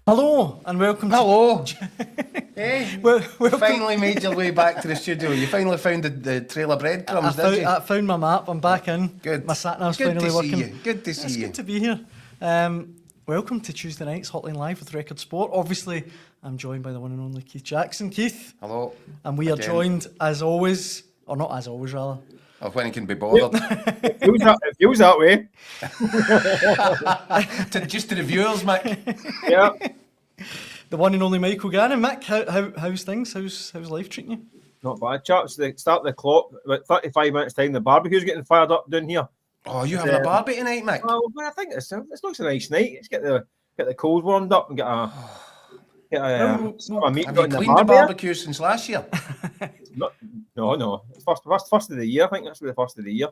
Hello and welcome. Hello. Hey, welcome. Finally made your way back to the studio. You finally found the trail of breadcrumbs, did you? I found my map. I'm back in. Good. My sat nav's Good finally to working. see you. Good to see It's you. good to be here. Welcome to Tuesday night's Hotline Live with Record Sport. Obviously, I'm joined by the one and only Keith Jackson. Keith. Hello. And we are joined, as always, or not as always, rather. Or when he can be bothered. It feels that way. Just to the viewers, Mick. Yeah. The one and only Michael Gannon. Mick, how's things? How's life treating you? Not bad, chaps. They start the clock. About 35 minutes time, the barbecue's getting fired up down here. Oh, you having a barbie tonight, Mick? Well, I think it looks a nice night. Let's get the coals warmed up and get a meat Have got you in the cleaned the barbie. barbecue since last year? No. It's first of the year. I think that's the first of the year.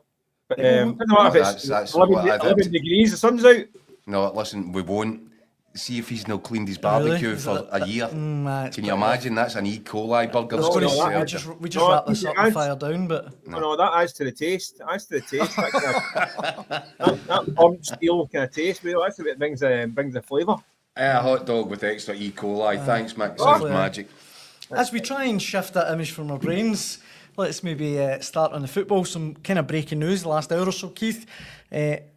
But No, doesn't matter if it's that's 11, what I did. 11 degrees, the sun's out. No, listen, we won't. See if he's not cleaned his barbecue Really? for a year. Can Can you imagine? That's an E. coli burger. No, that's no, gonna that- serve We you. just wrap this up and fire down, but No, that adds to the taste. That pumped steel kind of taste. But that's what brings the flavour. A hot dog with extra E. coli. Thanks, Mick. Sounds Lovely. magic. as we try and shift that image from our brains, let's maybe start on the football. Some kind of breaking news the last hour or so, Keith,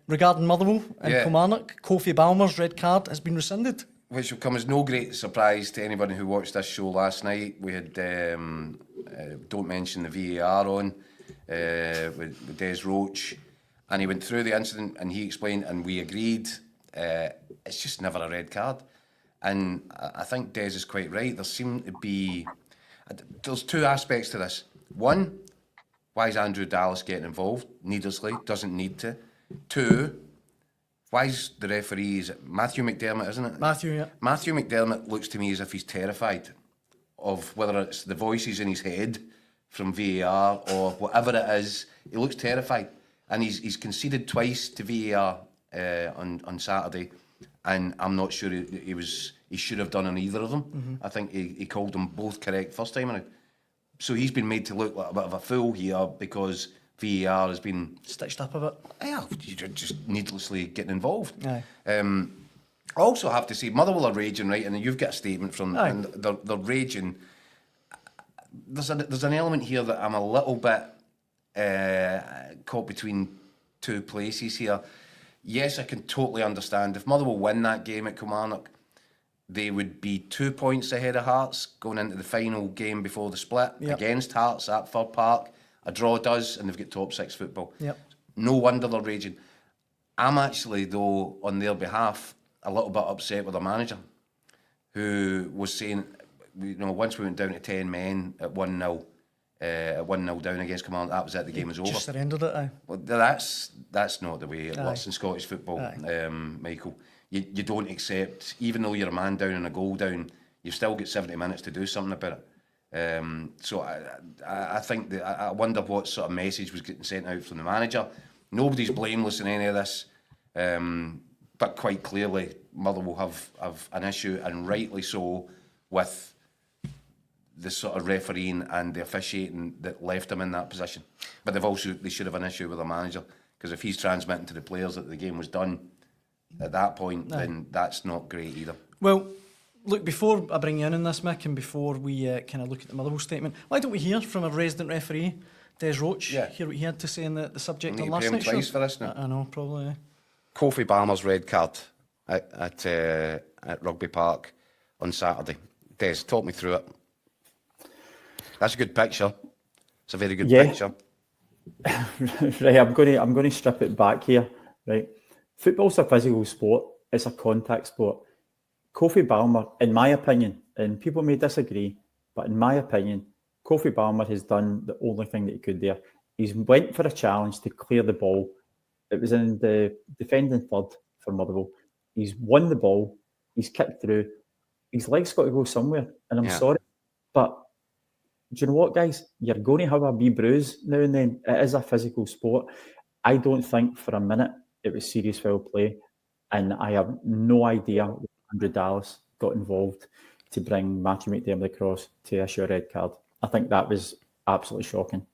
regarding Motherwell and Kilmarnock. Kofi Balmer's red card has been rescinded. Which will come as no great surprise to anybody who watched this show last night. We had Don't Mention the VAR on with Des Roach, and he went through the incident and he explained, and we agreed it's just never a red card. And I think Des is quite right. There's two aspects to this. One, why is Andrew Dallas getting involved needlessly? Doesn't need to. Two, why is the referee, is it Matthew McDermott, isn't it? Matthew McDermott looks to me as if he's terrified of whether it's the voices in his head from VAR or whatever it is. He looks terrified. And he's conceded twice to VAR on Saturday. And I'm not sure he should have done on either of them. Mm-hmm. I think he called them both correct first time around. So he's been made to look like a bit of a fool here because VAR has been stitched up a bit. Yeah, you're just needlessly getting involved. Aye. I also have to say, Motherwell are raging, right? And you've got a statement from them, and they're raging. There's an element here that I'm a little bit caught between two places here. Yes, I can totally understand. If Motherwell win that game at Kilmarnock, they would be 2 points ahead of Hearts going into the final game before the split against Hearts at Fir Park. A draw does, and they've got top six football. Yep. No wonder they're raging. I'm actually, though, on their behalf, a little bit upset with their manager, who was saying, once we went down to 10 men at 1-0, down against Kilmarnock, that was it, the game was over. Just surrendered it, aye. Well, that's not the way it works in Scottish football, Michael. You don't accept, even though you're a man down and a goal down, you've still got 70 minutes to do something about it. So I think that I wonder what sort of message was getting sent out from the manager. Nobody's blameless in any of this, but quite clearly Motherwell have an issue, and rightly so, with the sort of refereeing and the officiating that left them in that position. But they should have an issue with the manager, because if he's transmitting to the players that the game was done at that point, then that's not great either. Well, look, before I bring you in this, Mick, and before we kind of look at the Motherwell statement, why don't we hear from a resident referee, Des Roach, hear what he had to say on the subject on last night's show? Twice for this now. I know, probably. Kofi Balmer's red card at Rugby Park on Saturday. Des, talk me through it. That's a good picture. It's a very good picture. Right, I'm going to strip it back here. Right, football's a physical sport. It's a contact sport. Kofi Balmer, in my opinion, and people may disagree, but in my opinion, Kofi Balmer has done the only thing that he could there. He's went for a challenge to clear the ball. It was in the defending third for Motherwell. He's won the ball. He's kicked through. His leg's got to go somewhere. And I'm sorry, but do you know what, guys? You're going to have a wee bruise now and then. It is a physical sport. I don't think for a minute it was serious foul play. And I have no idea why Andrew Dallas got involved to bring Matthew McDermott across to issue a red card. I think that was absolutely shocking.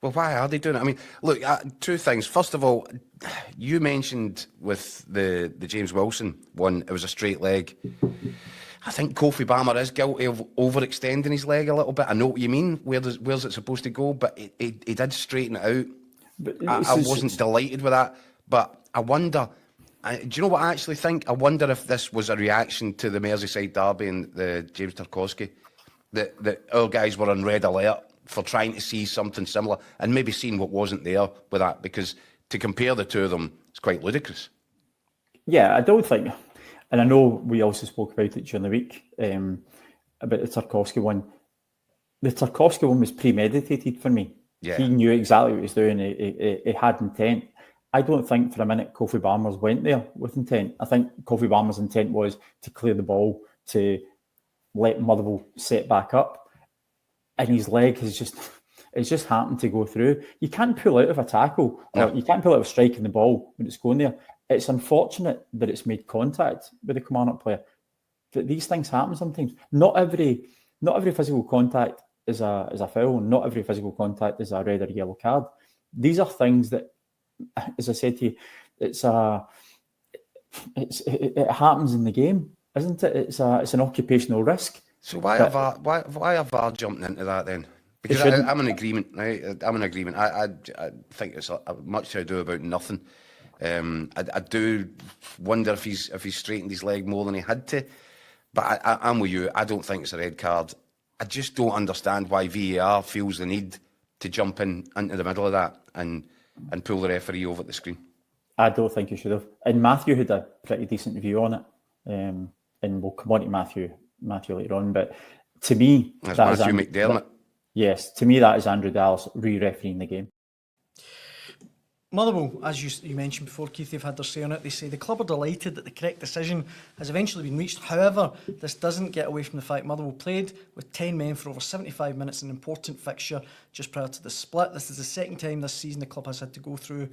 Well, why are they doing it? I mean, look, two things. First of all, you mentioned with the James Wilson one, it was a straight leg. I think Kofi Balmer is guilty of overextending his leg a little bit. I know what you mean. Where's it supposed to go? But he did straighten it out. But I wasn't delighted with that. But I wonder... do you know what I actually think? I wonder if this was a reaction to the Merseyside derby and the James Tarkowski. That our guys were on red alert for trying to see something similar and maybe seeing what wasn't there with that, because to compare the two of them, it's quite ludicrous. Yeah, I don't think... And I know we also spoke about it during the week, about the Tarkowski one. The Tarkowski one was premeditated for me. Yeah. He knew exactly what he was doing. He had intent. I don't think for a minute Kofi Balmer's went there with intent. I think Kofi Balmer's intent was to clear the ball, to let Motherwell set back up, and his leg has just happened to go through. You can't pull out of a tackle, or you can't pull out of striking the ball when it's going there. It's unfortunate that it's made contact with the Kilmarnock player, but these things happen sometimes. Not every physical contact is a foul, and not every physical contact is a red or yellow card. These are things that, as I said to you, it happens in the game, isn't it? It's an occupational risk. So why are VAR jumping into that then? Because I'm in agreement, right? I'm in agreement. I think it's much to do about nothing. I do wonder if he's straightened his leg more than he had to. But I'm with you. I don't think it's a red card. I just don't understand why VAR feels the need to jump into the middle of that and pull the referee over the screen. I don't think he should have. And Matthew had a pretty decent review on it. And we'll come on to Matthew later on. But to me, that's Matthew McDermott. Yes, to me that is Andrew Dallas re-refereeing the game. Motherwell, as you mentioned before, Keith, they've had their say on it. They say the club are delighted that the correct decision has eventually been reached. However, this doesn't get away from the fact Motherwell played with 10 men for over 75 minutes, an important fixture just prior to the split. This is the second time this season the club has had to go through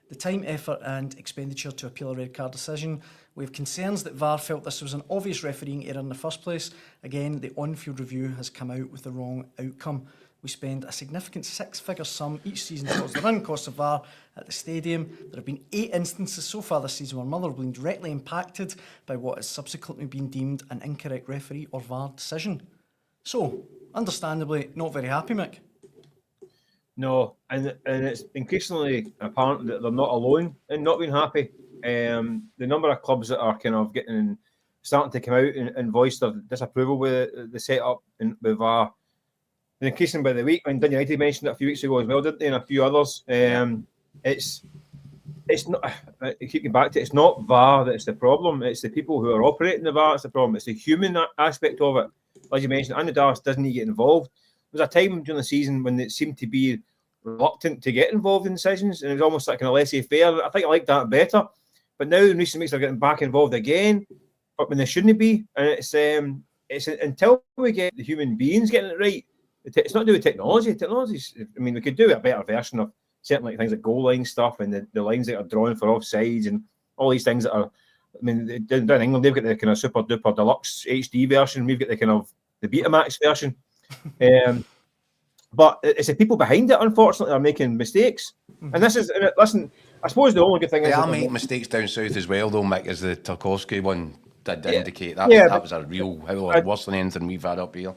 the time, effort and expenditure to appeal a red card decision. We have concerns that VAR felt this was an obvious refereeing error in the first place. Again, the on-field review has come out with the wrong outcome. We spend a significant six-figure sum each season towards the running costs of VAR at the stadium. There have been 8 instances so far this season where Motherwell have been directly impacted by what has subsequently been deemed an incorrect referee or VAR decision. So, understandably, not very happy, Mick. No, and it's increasingly apparent that they're not alone in not being happy. The number of clubs that are kind of starting to come out and voice their disapproval with the setup with VAR. And increasing by the week. When Daniel Caw mentioned it a few weeks ago as well, didn't they? And a few others. It's not. I keep getting back to it. It's not VAR that's the problem. It's the people who are operating the VAR that's the problem. It's the human aspect of it. As you mentioned, Andrew Dallas doesn't get involved. There was a time during the season when it seemed to be reluctant to get involved in decisions, and it was almost like kind of laissez-faire. I think I like that better. But now in recent weeks they're getting back involved again, but when they shouldn't be. And it's until we get the human beings getting it right. It's not to do with technology. Technology's, I mean, we could do a better version of certain like things like goal line stuff and the lines that are drawn for offsides and all these things that are. I mean, down in England they've got the kind of super duper deluxe HD version. We've got the kind of the Betamax version. But it's the people behind it, unfortunately, are making mistakes. And this is listen. I suppose the only good thing is they are making mistakes down south as well, though, Mick, as the Tarkowski one did indicate. That was a real worse than anything we've had up here.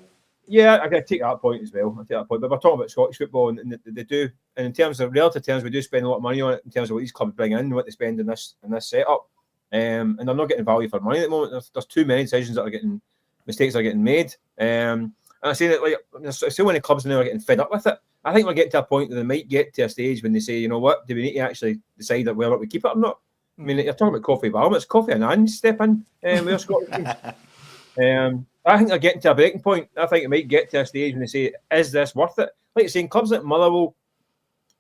Yeah, I take that point as well. But we're talking about Scottish football, and they do. And in terms of relative terms, we do spend a lot of money on it in terms of what these clubs bring in, what they spend in this setup. And they're not getting value for money at the moment. There's too many decisions that are getting mistakes that are getting made. And I say that like there's so many clubs now are getting fed up with it. I think we're getting to a point that they might get to a stage when they say, you know what, do we need to actually decide that whether we keep it or not? I mean, you're talking about Kofi Balmer. It's Kofi Annan step in with Scottish teams. I think they're getting to a breaking point. I think it might get to a stage when they say, is this worth it? Like you're saying, clubs like Motherwell,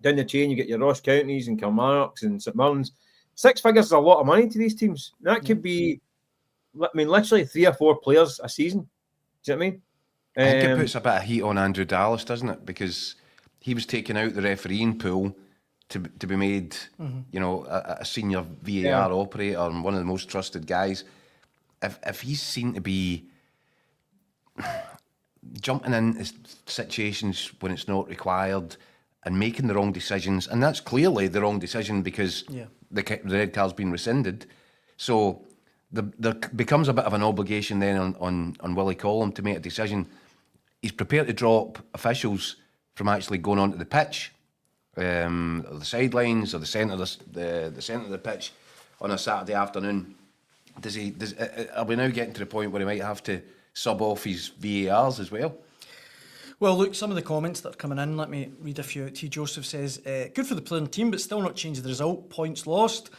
down the chain, you get your Ross Counties and Kilmarnocks and St Mirren's. 6 figures is a lot of money to these teams. That could be, I mean, literally 3 or 4 players a season. Do you know what I mean? I think it puts a bit of heat on Andrew Dallas, doesn't it? Because he was taking out the refereeing pool to be made, you know, a senior VAR operator and one of the most trusted guys. If he's seen to be jumping in situations when it's not required and making the wrong decisions, and that's clearly the wrong decision because the red card's been rescinded. So there becomes a bit of an obligation then on Willie Collum to make a decision. He's prepared to drop officials from actually going onto the pitch, or the sidelines, or the centre of the pitch on a Saturday afternoon. Are we now getting to the point where he might have to sub off his VARs as well? Well, look, some of the comments that are coming in, let me read a few out to you. Joseph says, good for the player and team, but still not changing the result. Points lost.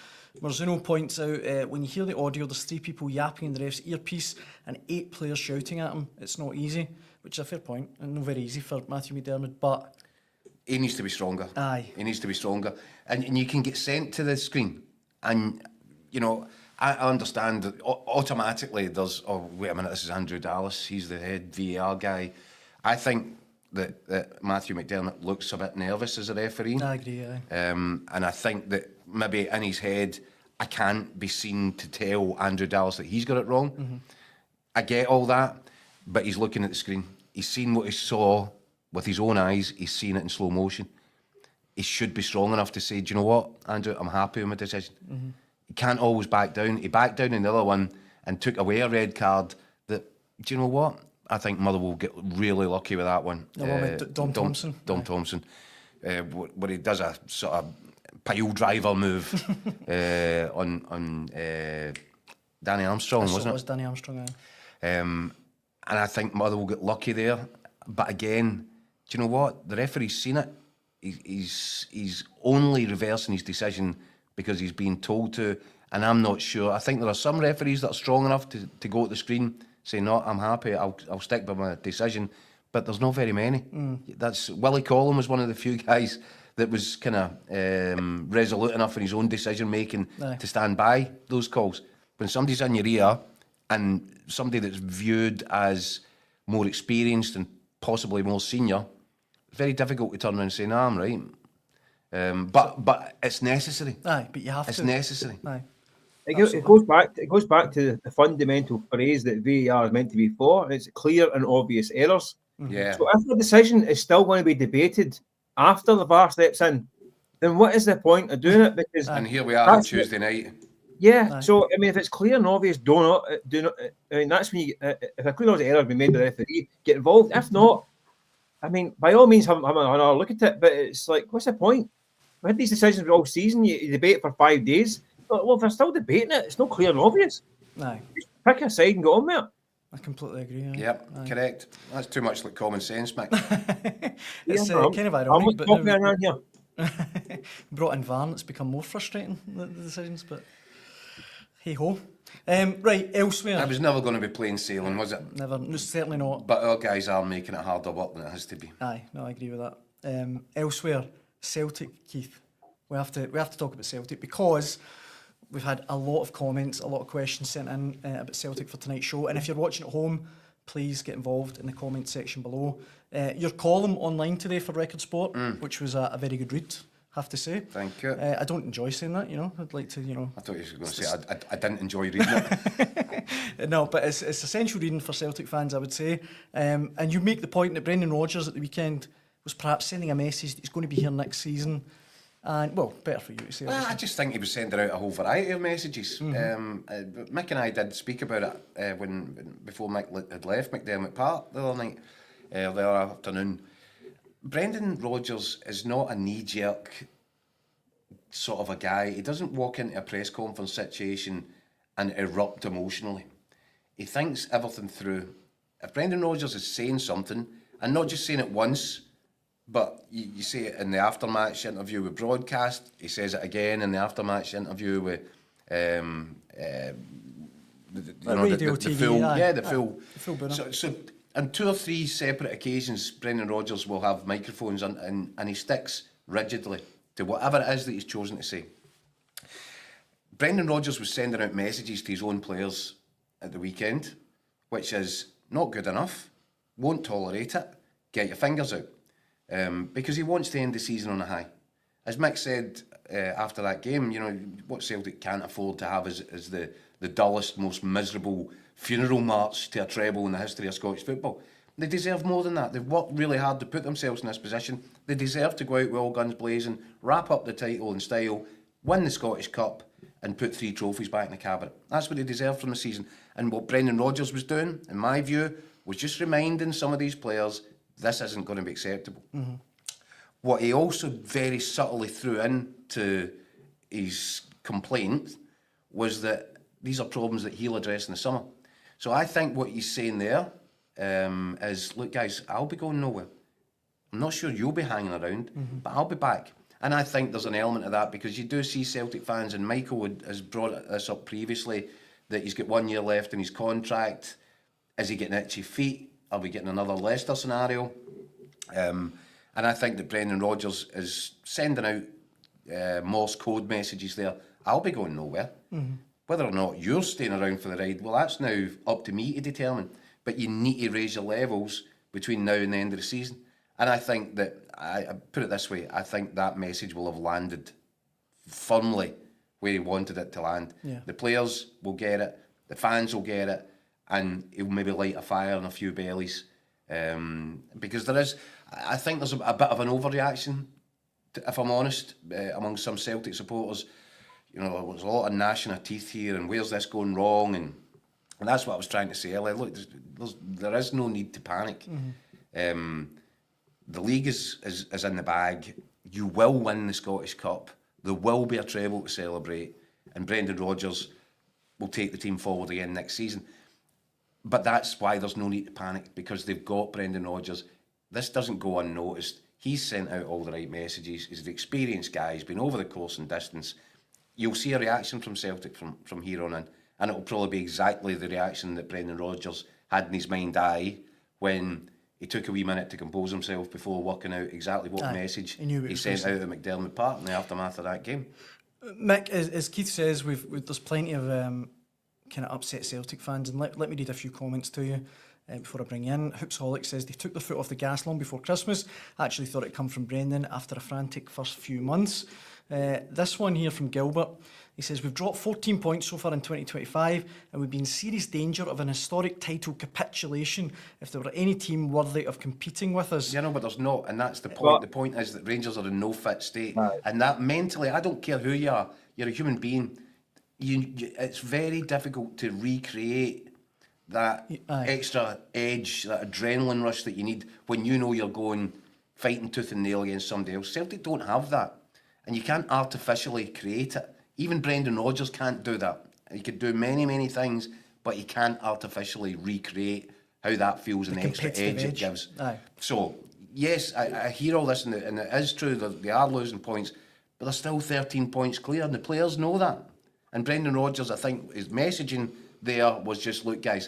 Marzuno points out, when you hear the audio, there's 3 people yapping in the ref's earpiece and 8 players shouting at him. It's not easy, which is a fair point, and not very easy for Matthew McDermott, but... He needs to be stronger. Aye. He needs to be stronger. And you can get sent to the screen, and, you know... I understand that automatically there's, oh, wait a minute, this is Andrew Dallas, he's the head VAR guy. I think that Matthew McDermott looks a bit nervous as a referee. I agree, aye. And I think that maybe in his head, I can't be seen to tell Andrew Dallas that he's got it wrong. Mm-hmm. I get all that, but he's looking at the screen. He's seen what he saw with his own eyes. He's seen it in slow motion. He should be strong enough to say, do you know what, Andrew, I'm happy with my decision. Mm-hmm. He can't always back down. He backed down in the other one and took away a red card that, do you know what? I think Motherwell will get really lucky with that one. Dom Thompson. Dom Thompson. Where he does a sort of pile driver move on Danny Armstrong, wasn't it? It was Danny Armstrong, aye. And I think Motherwell will get lucky there. But again, do you know what? The referee's seen it. He's only reversing his decision because he's been told to, and I'm not sure. I think there are some referees that are strong enough to go at the screen, say, no, I'm happy, I'll stick by my decision, but there's not very many. That's Willie Collum was one of the few guys that was kind of resolute enough in his own decision making to stand by those calls. When somebody's in your ear and somebody that's viewed as more experienced and possibly more senior, it's very difficult to turn around and say, no, I'm right. But it's necessary. Aye, but you have to. It's necessary. Aye. It goes back to the fundamental phrase that VAR is meant to be for, and it's clear and obvious errors. Yeah. So if the decision is still going to be debated after the VAR steps in, then what is the point of doing it? Because and here we are on Tuesday night. Yeah. Aye. So I mean, if it's clear and obvious, do not. I mean, that's when you, if a clear and obvious error has been made by the referee, get involved. If not, I mean, by all means, have another look at it. But it's like, what's the point? We had these decisions all season. You debate for 5 days. But, well, if they're still debating it, it's not clear and obvious. Aye. Just pick a side and go on with it. I completely agree. Yep, correct. That's too much like common sense, Mick. It's kind of ironic. But around here. Brought in VAR, it's become more frustrating, the decisions, but hey ho. Right, elsewhere. I was never going to be plain sailing, was it? Never, no, certainly not. But our guys are making it harder work than it has to be. Aye, no, I agree with that. Elsewhere, Celtic, Keith. We have to talk about Celtic because we've had a lot of comments, a lot of questions sent in about Celtic for tonight's show. And if you're watching at home, please get involved in the comment section below. Your column online today for Record Sport, which was a very good read, have to say. Thank you. I don't enjoy saying that, you know. I'd like to, you know. I thought you were going to say I didn't enjoy reading it. No, but it's essential reading for Celtic fans, I would say. And you make the point that Brendan Rodgers at the weekend was perhaps sending a message that he's going to be here next season. And, well, better for you to say. Well, I just think he was sending out a whole variety of messages. Mick and I did speak about it before Mick had left McDermott Park the other night, the other afternoon. Brendan Rodgers is not a knee-jerk sort of a guy. He doesn't walk into a press conference situation and erupt emotionally. He thinks everything through. If Brendan Rodgers is saying something, and not just saying it once, but you see it in the aftermatch interview with Broadcast. He says it again in the aftermatch interview with the full. So on 2 or 3 separate occasions, Brendan Rodgers will have microphones and he sticks rigidly to whatever it is that he's chosen to say. Brendan Rodgers was sending out messages to his own players at the weekend, which is not good enough, won't tolerate it, get your fingers out. Because he wants to end the season on a high. As Mick said after that game, you know, what Celtic can't afford to have is the dullest, most miserable funeral march to a treble in the history of Scottish football. They deserve more than that. They've worked really hard to put themselves in this position. They deserve to go out with all guns blazing, wrap up the title in style, win the Scottish Cup, and put 3 trophies back in the cabinet. That's what they deserve from the season. And what Brendan Rodgers was doing, in my view, was just reminding some of these players this isn't going to be acceptable. Mm-hmm. What he also very subtly threw into his complaint was that these are problems that he'll address in the summer. So I think what he's saying there is, look guys, I'll be going nowhere. I'm not sure you'll be hanging around, but I'll be back. And I think there's an element of that because you do see Celtic fans, and Michael has brought this up previously, that he's got 1 year left in his contract. Is he getting itchy feet? Are we getting another Leicester scenario? And I think that Brendan Rodgers is sending out Morse code messages there. I'll be going nowhere. Whether or not you're staying around for the ride, well, that's now up to me to determine. But you need to raise your levels between now and the end of the season. And I think that, I put it this way, I think that message will have landed firmly where he wanted it to land. Yeah. The players will get it, the fans will get it, and he'll maybe light a fire in a few bellies. Because I think there's a bit of an overreaction, if I'm honest, among some Celtic supporters. You know, there's a lot of gnashing of teeth here, and where's this going wrong? And that's what I was trying to say earlier. Look, there is no need to panic. The league is in the bag. You will win the Scottish Cup. There will be a treble to celebrate, and Brendan Rodgers will take the team forward again next season. But that's why there's no need to panic, because they've got Brendan Rodgers. This doesn't go unnoticed. He's sent out all the right messages. He's an experienced guy. He's been over the course and distance. You'll see a reaction from Celtic from here on in, and it'll probably be exactly the reaction that Brendan Rodgers had in his mind's eye when he took a wee minute to compose himself before working out exactly what message he sent out at McDermott Park in the aftermath of that game. Mick, as Keith says, there's plenty of kind of upset Celtic fans, and let me read a few comments to you before I bring you in. Hoopsholic says they took their foot off the gas long before Christmas. I actually thought it'd come from Brendan after a frantic first few months. This one here from Gilbert, he says, we've dropped 14 points so far in 2025 and we'd be in serious danger of an historic title capitulation if there were any team worthy of competing with us. Yeah, no, but there's not, and that's the point. The point is that Rangers are in no fit state, and that mentally, I don't care who you are, you're a human being. It's very difficult to recreate that extra edge, that adrenaline rush that you need when you know you're going fighting tooth and nail against somebody else. Celtic don't have that, and you can't artificially create it. Even Brendan Rodgers can't do that. He could do many, many things, but he can't artificially recreate how that feels and the extra edge it gives. So, yes, I hear all this, and it is true that they are losing points, but they're still 13 points clear, and the players know that. And Brendan Rodgers, I think, his messaging there was just, look, guys,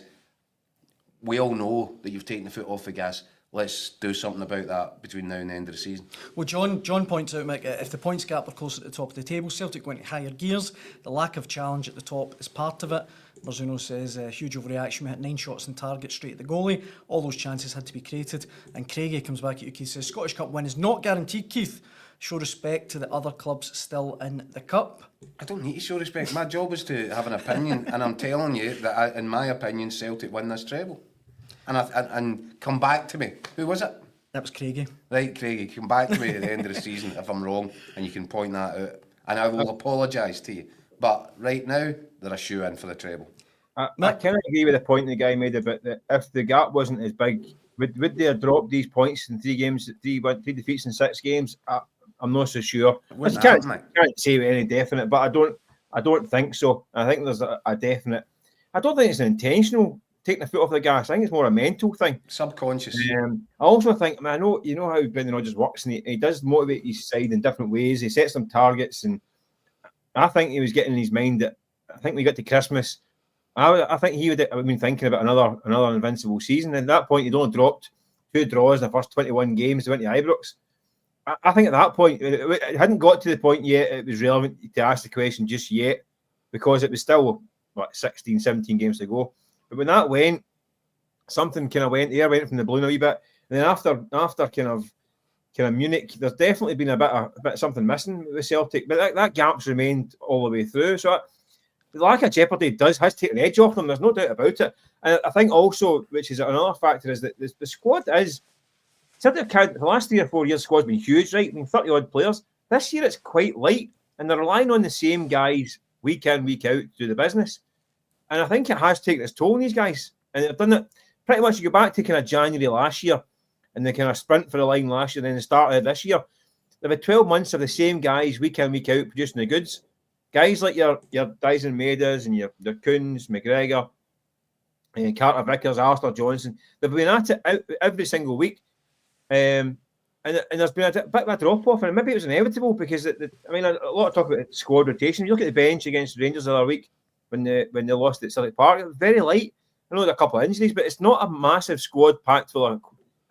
we all know that you've taken the foot off the gas. Let's do something about that between now and the end of the season. Well, John points out, Mick, if the points gap are close at the top of the table, Celtic went to higher gears. The lack of challenge at the top is part of it. Marzuno says, huge overreaction. We hit 9 shots on target straight at the goalie. All those chances had to be created. And Craigie comes back at you, Keith, says, Scottish Cup win is not guaranteed, Keith. Show respect to the other clubs still in the cup. I don't need to show respect. My job is to have an opinion, and I'm telling you that, in my opinion, Celtic win this treble. And come back to me. Who was it? That was Craigie. Right, Craigie, come back to me at the end of the season if I'm wrong, and you can point that out. And I will apologise to you. But right now, they're a shoe-in for the treble. I kind of agree with the point the guy made about that. If the gap wasn't as big, would they have dropped these points in 3 games, 3 defeats in 6 games? I'm not so sure. I can't say with any definite, but I don't think so. I think there's a definite. I don't think it's an intentional taking the foot off the gas. I think it's more a mental thing, subconscious. I also think, I know you know how Brendan Rodgers works, and he does motivate his side in different ways. He sets them targets, and I think he was getting in his mind that I think we got to Christmas. I think he would have been thinking about another invincible season. And at that point, he'd only dropped 2 draws in the first 21 games. They went to Ibrox. I think at that point, it hadn't got to the point yet it was relevant to ask the question just yet, because it was still 16, 17 games to go. But when that went, something kind of went from the balloon a wee bit. And then after kind of Munich, there's definitely been a bit something missing with Celtic. But that gap's remained all the way through. So the lack of jeopardy has taken the edge off them. There's no doubt about it. And I think also, which is another factor, is that the squad is Celtic. The last 3 or 4 years, squad's been huge, right? I mean, 30 odd players. This year it's quite light, and they're relying on the same guys week in, week out to do the business. And I think it has taken its toll on these guys. And they've done it pretty much. You go back to kind of January last year, and they kind of sprint for the line last year, and then they started this year. They've had 12 months of the same guys week in, week out producing the goods. Guys like your Dyson Madas and your Coons, McGregor, and Carter Vickers, Alistair Johnson. They've been at it every single week. And there's been a bit of a drop-off, and maybe it was inevitable because, a lot of talk about squad rotation. You look at the bench against Rangers the other week when they lost at Celtic Park, it was very light. I know there are a couple of injuries, but it's not a massive squad packed full of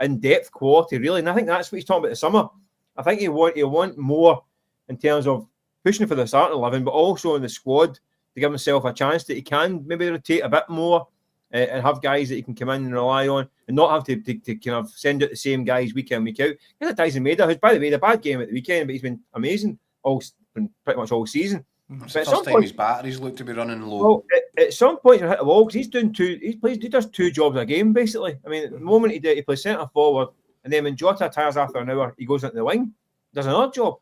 in-depth quality, really. And I think that's what he's talking about this summer. I think he'll want more in terms of pushing for the starting 11, but also in the squad to give himself a chance that he can maybe rotate a bit more and have guys that he can come in and rely on and not have to kind of send out the same guys week in, week out. Here's a Dyson Maida, who's, by the way, had a bad game at the weekend, but he's been amazing pretty much all season. It's the first time his batteries look to be running low. Well, at some point he'll hit the wall because he does 2 jobs a game, basically. I mean, at the moment he plays centre forward, and then when Jota tires after an hour, he goes into the wing, does another job.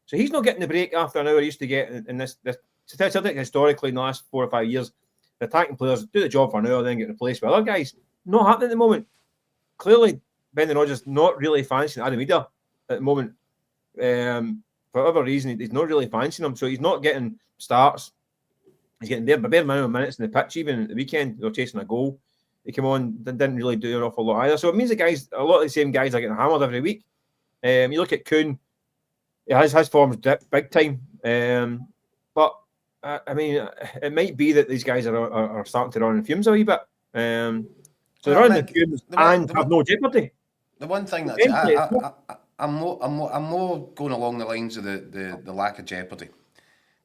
So he's not getting the break after an hour he used to get in this Celtic historically in the last 4 or 5 years. The attacking players do the job for an hour, then get replaced by other guys. Not happening at the moment. Clearly, Brendan Rodgers not really fancying Adamida at the moment. For whatever reason, he's not really fancying him, so he's not getting starts. He's getting there, but bare minimum minutes in the pitch. Even at the weekend, they're chasing a goal. He came on, didn't really do an awful lot either. So it means a lot of the same guys are getting hammered every week. You look at Kuhn, his form's dipped big time. But it might be that these guys are starting to run in fumes a wee bit. So they're running the fumes and have no jeopardy. The one thing that I'm more going along the lines of the lack of jeopardy,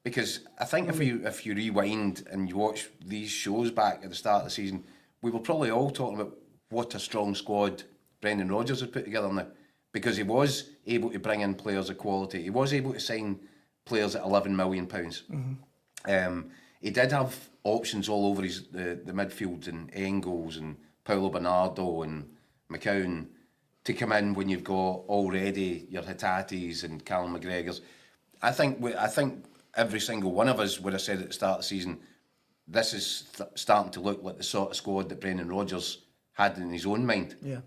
because I think if you rewind and you watch these shows back at the start of the season, we were probably all talking about what a strong squad Brendan Rodgers had put together now, because he was able to bring in players of quality. He was able to sign players at £11 million. He did have options all over the midfield, and Engels and Paulo Bernardo and McCown to come in when you've got already your Hitatis and Callum McGregors. I think every single one of us would have said at the start of the season, this is starting to look like the sort of squad that Brendan Rodgers had in his own mind. Yeah.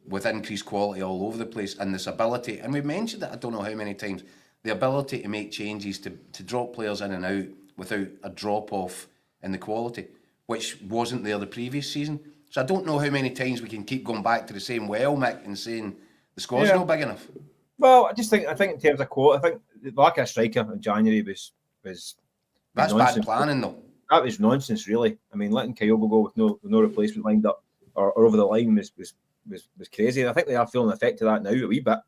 With increased quality all over the place, and this ability, and we've mentioned it I don't know how many times, the ability to make changes, to drop players in and out without a drop-off in the quality, which wasn't there the previous season. So I don't know how many times we can keep going back to the same well, Mick, and saying the squad's not big enough. Well, I think in terms of quality, I think the lack of a striker in January was that's nonsense. Bad planning, though. That was nonsense, really. I mean, letting Kyogo go with no replacement lined up or over the line was crazy. And I think they are feeling the effect of that now a wee bit.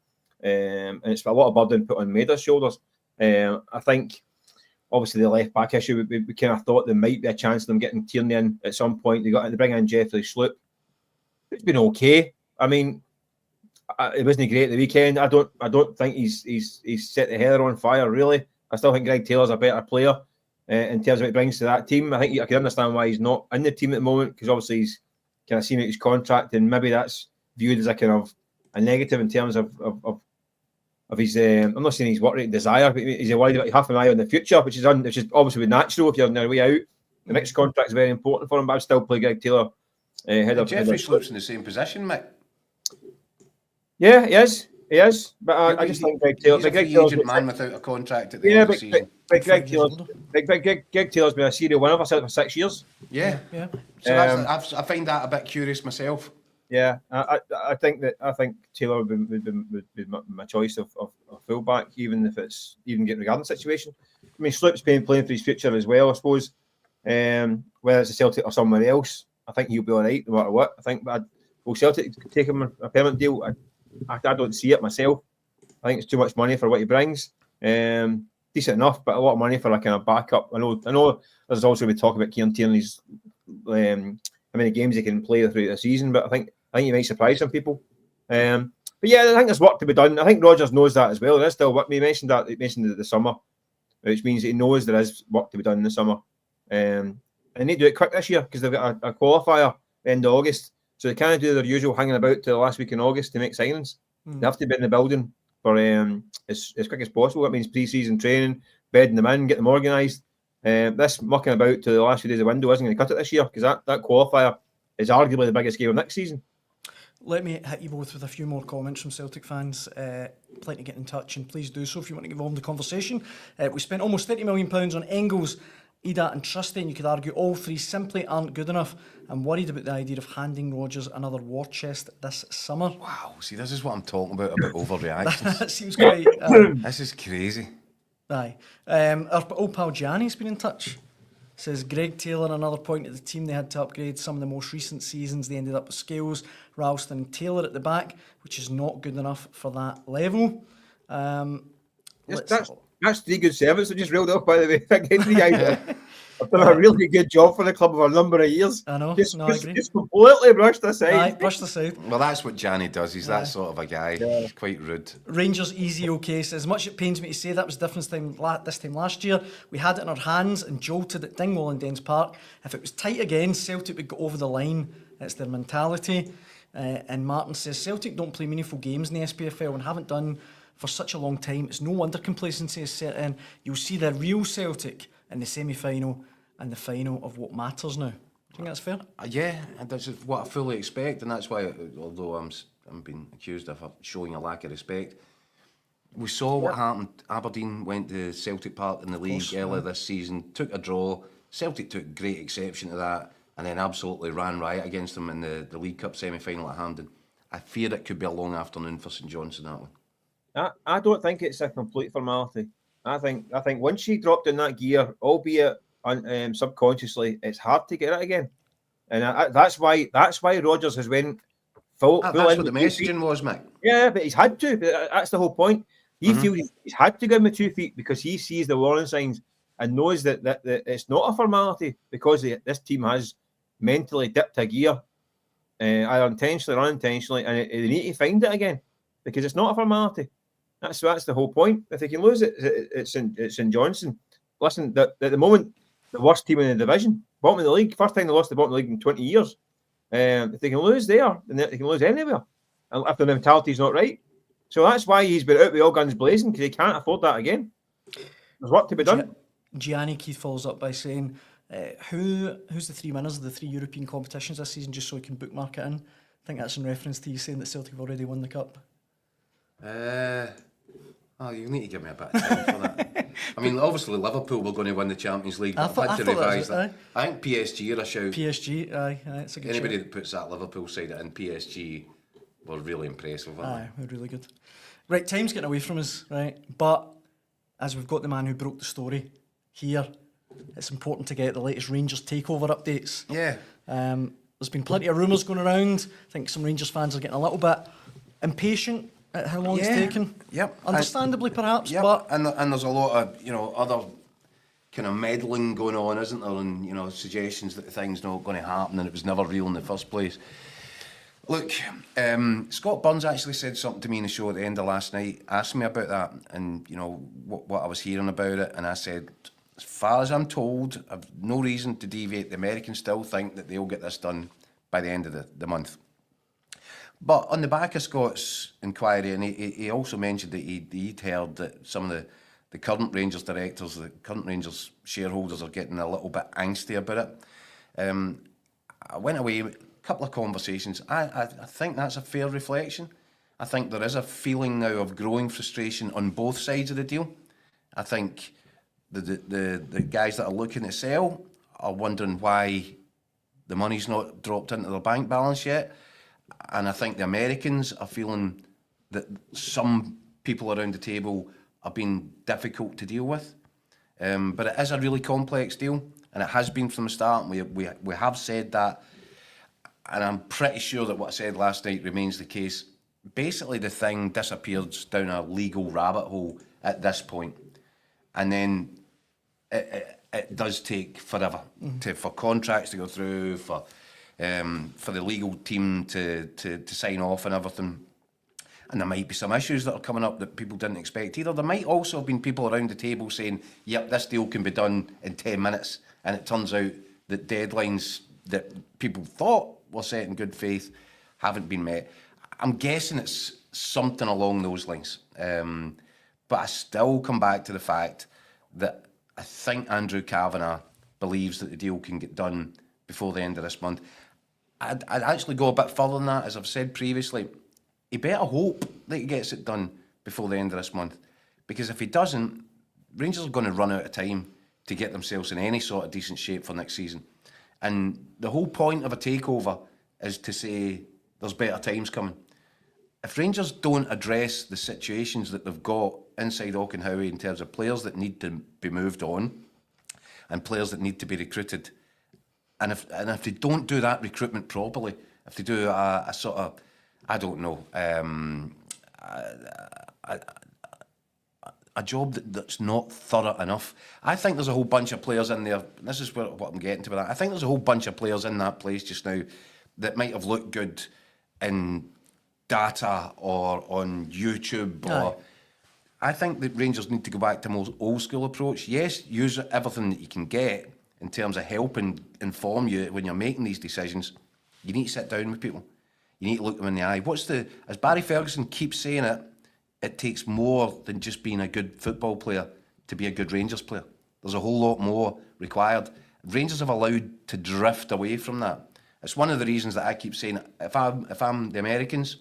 And it's a lot of burden put on Maida's shoulders. I think, obviously, the left back issue, we kind of thought there might be a chance of them getting Tierney in at some point. They bring in Jeffrey Sloop. It's been okay. I mean, it wasn't great at the weekend. I don't think he's set the heather on fire, really. I still think Greg Taylor's a better player in terms of what he brings to that team. I think I can understand why he's not in the team at the moment, because obviously he's kind of seen out his contract, and maybe that's viewed as a kind of a negative in terms of his. I'm not saying his work rate desire, but he's worried about half an eye on the future, which is obviously natural if you're on your way out. The next contract is very important for him, but I'd still play Greg Taylor. Jeffrey Sloop's in the same position, Mick. Yeah, he is. But I just think Greg Taylor. He's a free agent man without a contract at the end of the season. Greg Taylor's been a serial winner for 6 years. Yeah. So I find that a bit curious myself. Yeah, I think Taylor would be my choice of fullback, even if it's getting regarding the situation. I mean, Sloop's playing for his future as well, I suppose. Whether it's a Celtic or somewhere else, I think he'll be all right no matter what. I think, will Celtic take him a permanent deal? I don't see it myself. I think it's too much money for what he brings. Decent enough, but a lot of money for a kind of backup. I know. There's also been talk about Kieran Tierney's how many games he can play throughout the season, but I think he might surprise some people. But yeah, I think there's work to be done. I think Rodgers knows that as well. There's still work. He mentioned it this summer. which means that he knows there is work to be done in the summer. And they need to do it quick this year because they've got a qualifier end of August. So they can't do their usual hanging about to the last week in August to make signings. They have to be in the building for as quick as possible. That means pre-season training, bedding them in, get them organised. This mucking about to the last few days of the window isn't going to cut it this year because that qualifier is arguably the biggest game of next season. Let me hit you both with a few more comments from Celtic fans. Plenty to get in touch, and please do so if you want to get involved in the conversation. We spent almost £30 million on Engels, Ida and Trusty, and you could argue all three simply aren't good enough. I'm worried about the idea of handing Rodgers another war chest this summer. Wow, see, this is what I'm talking about overreactions. That seems quite... This is crazy. Aye. Our old pal Gianni's been in touch. Says Greg Taylor, another point at the team, they had to upgrade some of the most recent seasons. They ended up with Scales, Ralston and Taylor at the back, which is not good enough for that level. That's three good servants that just reeled off, by the way. Three guys have done a really good job for the club over a number of years. I know. Just I agree. Completely brushed aside. Aye, brushed aside. Well, that's what Gianni does. He's that sort of a guy. Yeah. He's quite rude. Rangers easy okay. Says, as much as it pains me to say that was different this time last year. We had it in our hands and jolted at Dingwall and Dens Park. If it was tight again, Celtic would go over the line. It's their mentality. And Martin says, Celtic don't play meaningful games in the SPFL and haven't done for such a long time. It's no wonder complacency is set in. You'll see the real Celtic in the semi-final and the final of what matters now. Do you think that's fair? Yeah, and that's what I fully expect, and that's why, although I'm being accused of showing a lack of respect, we saw what happened. Aberdeen went to Celtic Park in the league earlier this season, took a draw. Celtic took great exception to that, and then absolutely ran riot against them in the League Cup semi-final at Hampden. I fear it could be a long afternoon for St Johnstone that one. I don't think it's a complete formality. I think once she dropped in that gear, albeit subconsciously, it's hard to get it again, and that's why Rodgers has went full. That's what the messaging was, Mick. Yeah, but he's had to. That's the whole point. He feels he's had to go with 2 feet because he sees the warning signs and knows that it's not a formality because this team has mentally dipped a gear, either intentionally or unintentionally, and they need to find it again because it's not a formality. That's the whole point. If they can lose it, it's in Johnson. Listen, at the moment, the worst team in the division, bottom of the league, first time they lost the bottom of the league in 20 years. If they can lose there, then they can lose anywhere, and if the mentality is not right. So that's why he's been out with all guns blazing, because he can't afford that again. There's work to be done. Gianni Keith follows up by saying, who's the three winners of the 3 European competitions this season, just so we can bookmark it in? I think that's in reference to you saying that Celtic have already won the Cup. You need to give me a bit of time for that. I mean, obviously Liverpool were going to win the Champions League, but I've had to revise that. I think PSG are a shout. PSG, aye, it's a good Anybody shout. that puts that Liverpool side in, PSG were really impressive. Aye, they're really good. Right, time's getting away from us, right? But as we've got the man who broke the story here, it's important to get the latest Rangers takeover updates. Yeah. There's been plenty of rumours going around. I think some Rangers fans are getting a little bit impatient at how long it's taken. Yep. Understandably, perhaps. Yep. But and there's a lot of other kind of meddling going on, isn't there? And suggestions that the thing's not going to happen and it was never real in the first place. Look, Scott Burns actually said something to me in the show at the end of last night, asked me about that, and what I was hearing about it, and I said, as far as I'm told, I've no reason to deviate. The Americans still think that they'll get this done by the end of the month. But on the back of Scott's inquiry, and he also mentioned that he'd heard that some of the current Rangers directors, the current Rangers shareholders are getting a little bit angsty about it. I went away, a couple of conversations. I think that's a fair reflection. I think there is a feeling now of growing frustration on both sides of the deal. I think the guys that are looking to sell are wondering why the money's not dropped into their bank balance yet. And I think the Americans are feeling that some people around the table are being difficult to deal with. But it is a really complex deal, and it has been from the start. And we have said that, and I'm pretty sure that what I said last night remains the case. Basically, the thing disappeared down a legal rabbit hole at this point, and then it does take forever for contracts to go through, for the legal team to sign off and everything. And there might be some issues that are coming up that people didn't expect either. There might also have been people around the table saying, yep, this deal can be done in 10 minutes. And it turns out that deadlines that people thought were set in good faith haven't been met. I'm guessing it's something along those lines. But I still come back to the fact that I think Andrew Kavanagh believes that the deal can get done before the end of this month. I'd actually go a bit further than that, as I've said previously. He better hope that he gets it done before the end of this month. Because if he doesn't, Rangers are going to run out of time to get themselves in any sort of decent shape for next season. And the whole point of a takeover is to say there's better times coming. If Rangers don't address the situations that they've got inside Auchenhowie in terms of players that need to be moved on and players that need to be recruited, and if they don't do that recruitment properly, if they do a sort of, I don't know, a job that's not thorough enough. I think there's a whole bunch of players in there. This is what I'm getting to with that. I think there's a whole bunch of players in that place just now that might have looked good in data or on YouTube. Or I think that Rangers need to go back to a more old school approach. Yes, use everything that you can get in terms of helping inform you when you're making these decisions. You need to sit down with people. You need to look them in the eye. As Barry Ferguson keeps saying it takes more than just being a good football player to be a good Rangers player. There's a whole lot more required. Rangers have allowed to drift away from that. It's one of the reasons that I keep saying, if I'm the Americans,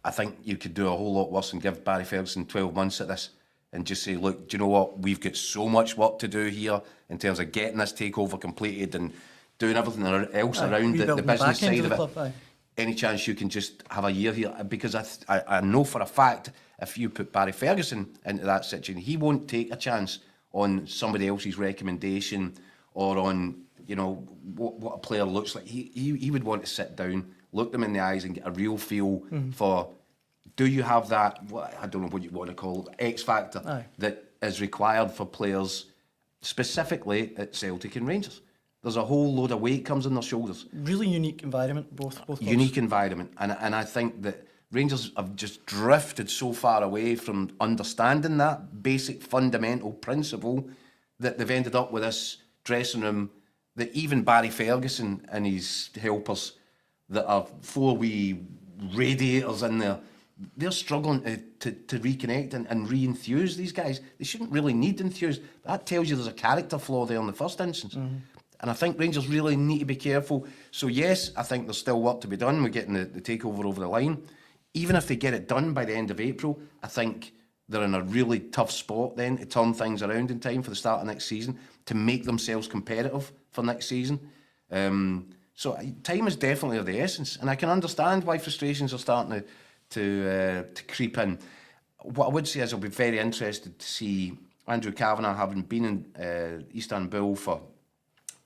I think you could do a whole lot worse and give Barry Ferguson 12 months at this and just say, look, do you know what? We've got so much work to do here in terms of getting this takeover completed and doing everything else around the business side of it. Club, any chance you can just have a year here? Because I know for a fact if you put Barry Ferguson into that situation, he won't take a chance on somebody else's recommendation or on, you know, what a player looks like. He would want to sit down, look them in the eyes and get a real feel for, do you have that, I don't know what you want to call it, X factor that is required for players specifically at Celtic and Rangers. There's a whole load of weight comes on their shoulders. Really unique environment, both unique environment. And I think that Rangers have just drifted so far away from understanding that basic fundamental principle that they've ended up with this dressing room that even Barry Ferguson and his helpers that are 4 wee radiators in there, they're struggling to reconnect and re-enthuse these guys. They shouldn't really need enthused. That tells you there's a character flaw there in the first instance. And I think Rangers really need to be careful. So yes, I think there's still work to be done. We're getting the takeover over the line. Even if they get it done by the end of April, I think they're in a really tough spot then to turn things around in time for the start of next season, to make themselves competitive for next season. So time is definitely of the essence. And I can understand why frustrations are starting to creep in. What I would say is I'll be very interested to see Andrew Kavanagh, having been in Istanbul for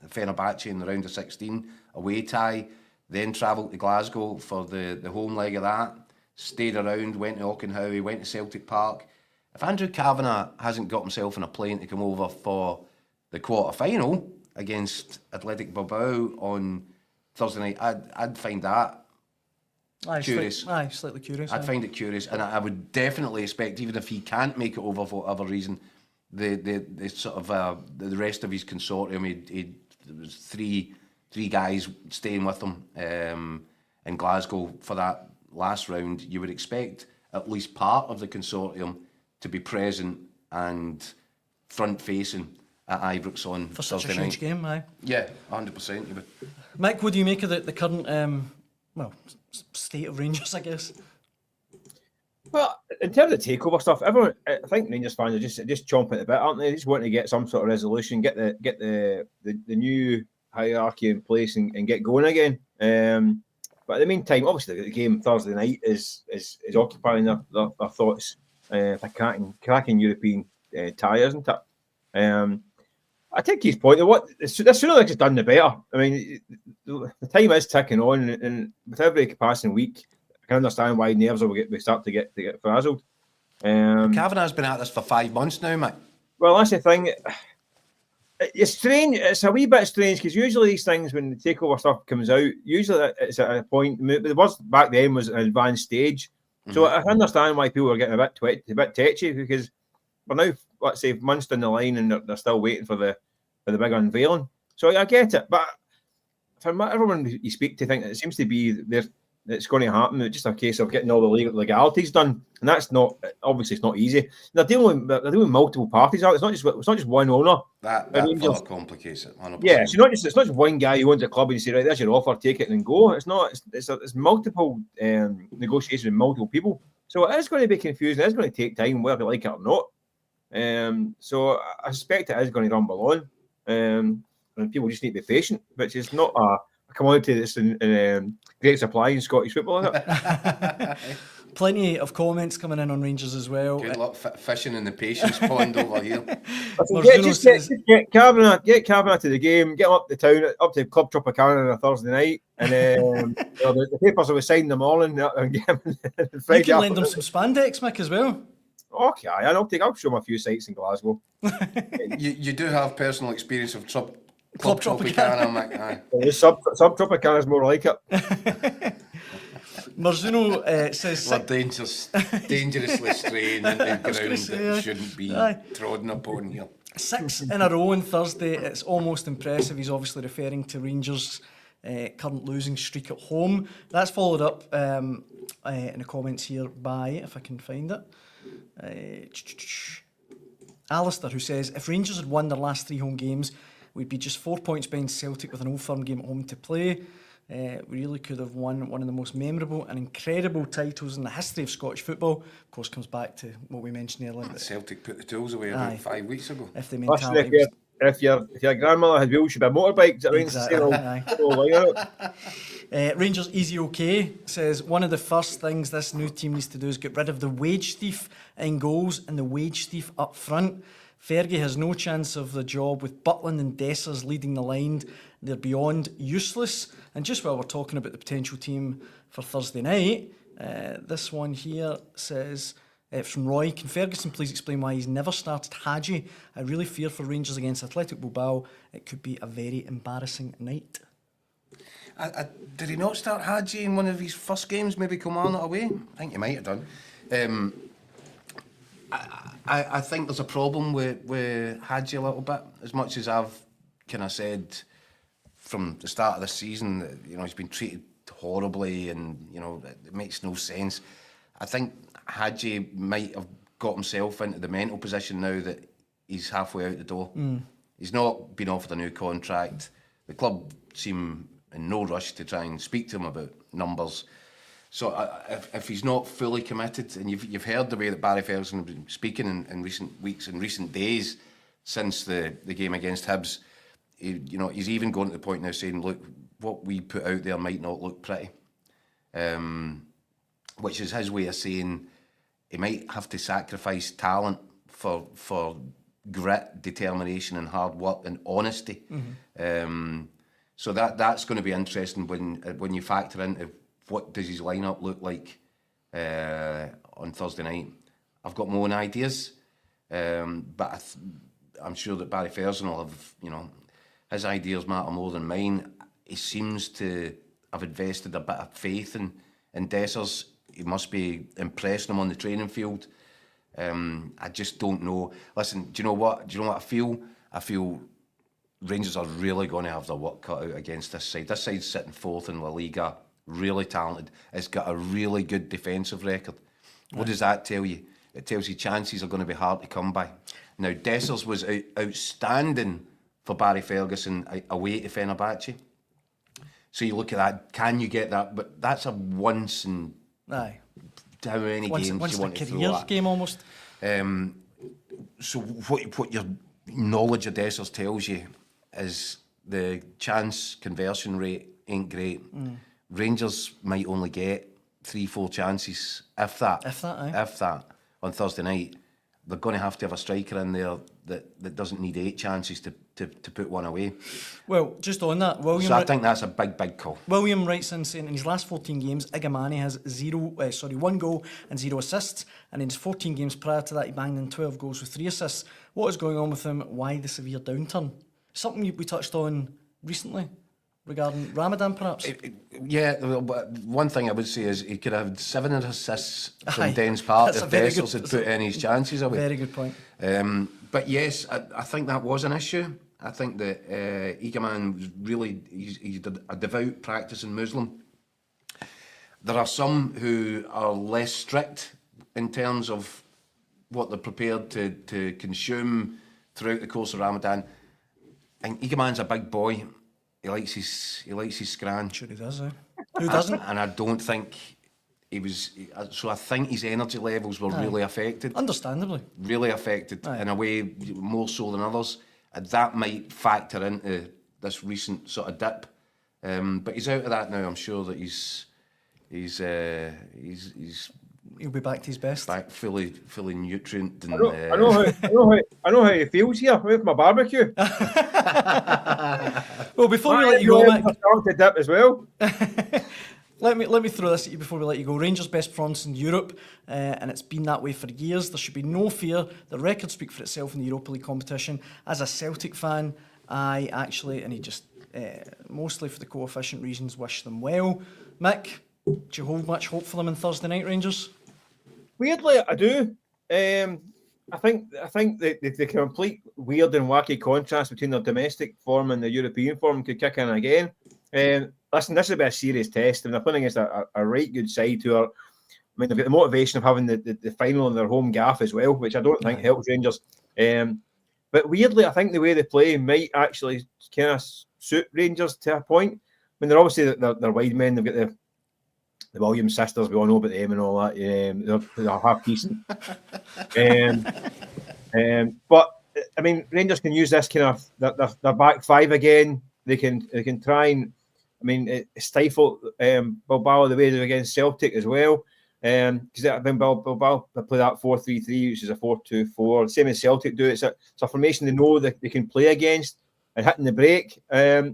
Fenerbahce in the round of 16 away tie, then travelled to Glasgow for the home leg of that, stayed around, went to Auchenhowie, went to Celtic Park. If Andrew Kavanagh hasn't got himself in a plane to come over for the quarter-final against Athletic Bilbao on Thursday night, I'd find that curious. Slightly curious. I'd find it curious, and I would definitely expect, even if he can't make it over for whatever reason, the sort of the rest of his consortium, there was three guys staying with him in Glasgow for that last round. You would expect at least part of the consortium to be present and front-facing at Ibrox on for Thursday such a huge game, Yeah, 100%. You would. Mike, what do you make of the current state of Rangers, I guess? Well, in terms of takeover stuff, everyone, I think Rangers fans are just chomping at the bit, aren't they? They just want to get some sort of resolution, get the new hierarchy in place and get going again. But in the meantime, obviously the game Thursday night is occupying their thoughts. A cracking European tie, isn't it? I take his point. The sooner it's done, the better. I mean, the time is ticking on, and with every passing week, I can understand why nerves will start to get frazzled. Kavanagh's been at this for 5 months now, mate. Well, that's the thing. It's strange. It's a wee bit strange because usually these things, when the takeover stuff comes out, usually it's at a point. The worst back then was an advanced stage, So I understand why people are getting a bit tetchy, because we're now, let's say, months down the line and they're still waiting for the big unveiling. So I get it, but from everyone you speak to, think it seems to be it's going to happen. It's just a case of getting all the legalities done, and that's not, obviously it's not easy. They're dealing with multiple parties. It's not just one owner. That further complicates it. 100%. Yeah, it's not just one guy who owns a club and you say, right, there's your offer, take it and go. It's not. It's multiple negotiations with multiple people. So it is going to be confusing. It's going to take time, whether you like it or not. So I suspect it is going to rumble on, and people just need to be patient, which is not a commodity that's in great supply in Scottish football, is it? Plenty of comments coming in on Rangers as well. Good luck fishing in the patience pond over here. Get Kavanagh to the game, get him up the town, up to Club Tropicana on a Thursday night, and the papers will sign in the morning and get him Friday. You can lend them some spandex, Mick, as well. Okay, I'll show him a few sites in Glasgow. you do have personal experience of Club Tropicana, Mick. Sub Tropicana is more like it. Marzuno says... We're dangerously straying into ground that shouldn't be trodden upon here. 6 in a row on Thursday. It's almost impressive. He's obviously referring to Rangers' current losing streak at home. That's followed up in the comments here by, if I can find it, Alistair, who says, if Rangers had won their last 3 home games, we'd be just 4 points behind Celtic with an Old Firm game at home to play. We really could have won one of the most memorable and incredible titles in the history of Scottish football. Of course, comes back to what we mentioned earlier. Celtic put the tools away about 5 weeks ago. If the mentality if your grandmother had wheels, she'd be a motorbike. Rangers Easy OK says, one of the first things this new team needs to do is get rid of the wage thief in goals and the wage thief up front. Fergie has no chance of the job with Butland and Dessers leading the line. They're beyond useless. And just while we're talking about the potential team for Thursday night, this one here says, from Roy, can Ferguson please explain why he's never started Hadji? I really fear for Rangers against Athletic Bilbao. It could be a very embarrassing night. Did he not start Hadji in one of his first games, maybe Kilmarnock away? I think he might have done. I think there's a problem with Hadji a little bit, as much as I've kind of said from the start of the season that, he's been treated horribly and, it makes no sense. I think Hadji might have got himself into the mental position now that he's halfway out the door. He's not been offered a new contract. The club seem in no rush to try and speak to him about numbers. So if he's not fully committed, and you've heard the way that Barry Ferguson has been speaking in recent weeks and recent days since the game against Hibs, he's even gone to the point now saying, look, what we put out there might not look pretty, which is his way of saying he might have to sacrifice talent for grit, determination and hard work and honesty. So that's going to be interesting when you factor into what does his lineup look like on Thursday night. I've got my own ideas, but I'm sure that Barry Ferguson will have, his ideas matter more than mine. He seems to have invested a bit of faith in Dessers. He must be impressing him on the training field. I just don't know. Listen, do you know what I feel? I feel Rangers are really going to have their work cut out against this side. This side's sitting 4th in La Liga, really talented. It's got a really good defensive record. What does that tell you? It tells you chances are going to be hard to come by. Now, Dessers was outstanding for Barry Ferguson away to Fenerbahce. So you look at that, can you get that? But that's a once in how many games you want to throw at. Game almost. So what your knowledge of Dessers tells you is the chance conversion rate ain't great. Rangers might only get 3-4 chances, if that, on Thursday night. They're going to have a striker in there that doesn't need 8 chances to put one away. Well, just on that, William... So I think that's a big call. William writes in saying in his last 14 games, Igamani has 1 goal and 0 assists, and in his 14 games prior to that, he banged in 12 goals with 3 assists. What is going on with him? Why the severe downturn? Something we touched on recently. regarding Ramadan, perhaps? One thing I would say is he could have had 7 assists from Aye, Den's part that's a if very Vessels good- had put any chances away. Very good point. But yes, I think that was an issue. I think that Egeman was really, he's a devout practicing Muslim. There are some who are less strict in terms of what they're prepared to consume throughout the course of Ramadan. And Egeman's a big boy. He likes his scran. Sure he does, eh? Who doesn't? And I don't think he was. So I think his energy levels were really affected. Understandably. Really affected in a way more so than others. And that might factor into this recent sort of dip. But he's out of that now. I'm sure that he's He'll be back to his best. back fully nutrient. And, I know how he feels here with my barbecue. Well, before we let you go, Mick, to dip as well. let me throw this at you before we let you go. Rangers best performance in Europe, and it's been that way for years. There should be no fear. The records speak for itself in the Europa League competition. As a Celtic fan, I actually, and he just mostly for the coefficient reasons, wish them well. Mick, do you hold much hope for them on Thursday night, Rangers? Weirdly, I do. I think the complete weird and wacky contrast between their domestic form and the European form could kick in again. Listen, this is a bit of a serious test, and they're playing against a right good side who are. I mean, they've got the motivation of having the final in their home gaff as well, which I don't think helps Rangers. But weirdly, I think the way they play might actually kind of suit Rangers to a point. I mean, they're obviously they're wide men. They've got the Williams sisters, we all know about them and all that. They're half decent. But I mean, Rangers can use this kind of their back five again. They can try and stifle Bilbao the way they did against Celtic as well. Because Bilbao they play that 4-3-3, which is a 4-2-4. Same as Celtic do. It's a formation they know that they can play against and hitting the break. I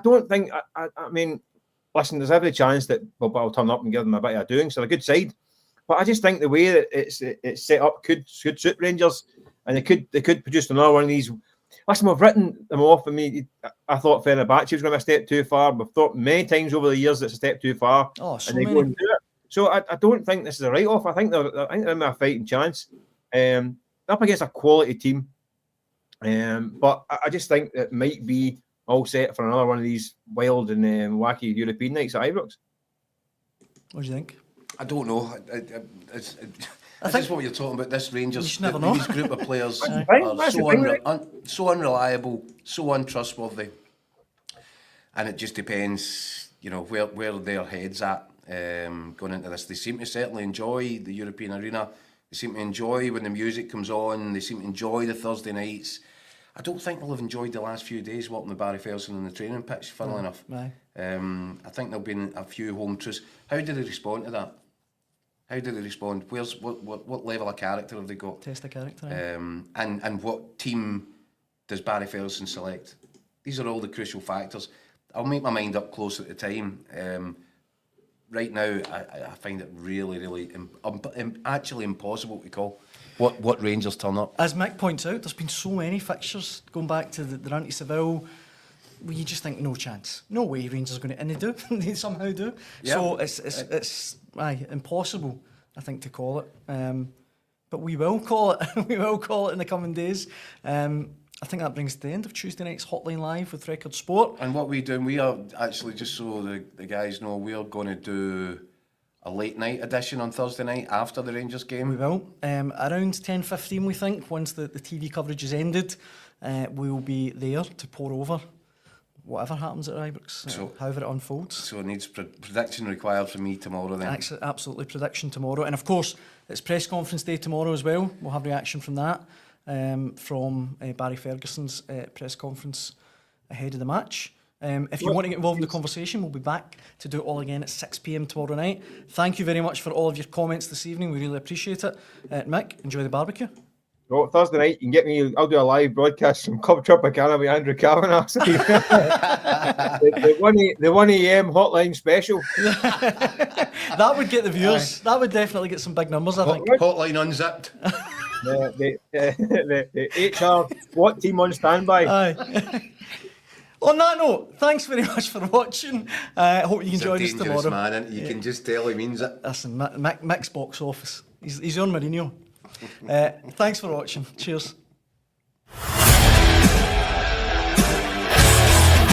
don't think. I mean. Listen, there's every chance that Bilbao will turn up and give them a bit of a doing. So they're a good side, but I just think the way that it's set up could suit Rangers, and they could produce another one of these. Listen, we've written them off. I mean, I thought Fenerbahce was going to be a step too far. We've thought many times over the years it's a step too far, and they go and do it. So I don't think this is a write-off. I think they're in a fighting chance. Up against a quality team, but I just think it might be all set for another one of these wild and wacky European nights at Ibrox. What do you think? I don't know. I think what you're talking about. This Rangers, never know. These group of players are so unreliable, so untrustworthy, and it just depends, where their heads at going into this. They seem to certainly enjoy the European arena. They seem to enjoy when the music comes on. They seem to enjoy the Thursday nights. I don't think they'll have enjoyed the last few days walking with Barry Felsen on the training pitch, funnily enough. Aye. I think there'll be a few home truths. How do they respond to that? How do they respond? What level of character have they got? Test of character. And what team does Barry Felsen select? These are all the crucial factors. I'll make my mind up closer to the time. Right now, I find it really, really actually impossible to call what Rangers turn up. As Mick points out, there's been so many fixtures going back to the run to Seville where you just think no chance, no way Rangers are going to, and they do, they somehow do. Yeah. So it's impossible, I think, to call it. But we will call it. We will call it in the coming days. I think that brings to the end of Tuesday night's Hotline Live with Record Sport. And what we're doing, we are actually, just so the guys know, we are going to do a late night edition on Thursday night after the Rangers game. We will. Around 10:15, we think, once the TV coverage is ended, we will be there to pour over whatever happens at Ibrox, however it unfolds. So it needs prediction required from me tomorrow then. Absolutely, prediction tomorrow. And of course, it's press conference day tomorrow as well. We'll have reaction from that, from Barry Ferguson's press conference ahead of the match. If you want to get involved in the conversation, we'll be back to do it all again at 6 p.m. tomorrow night. Thank you very much for all of your comments this evening. We really appreciate it. Mick, enjoy the barbecue. Well, Thursday night, you can get me. I'll do a live broadcast from Club Tropicana with Andrew Kavanagh. the 1 a.m. hotline special. That would get the viewers. That would definitely get some big numbers, I think. Hotline unzipped. The HR SWAT team on standby. Aye. On that note, thanks very much for watching. I hope you can join us tomorrow. Man, you can just tell he means it. Listen, Mick's box office. He's on Mourinho. Thanks for watching. Cheers.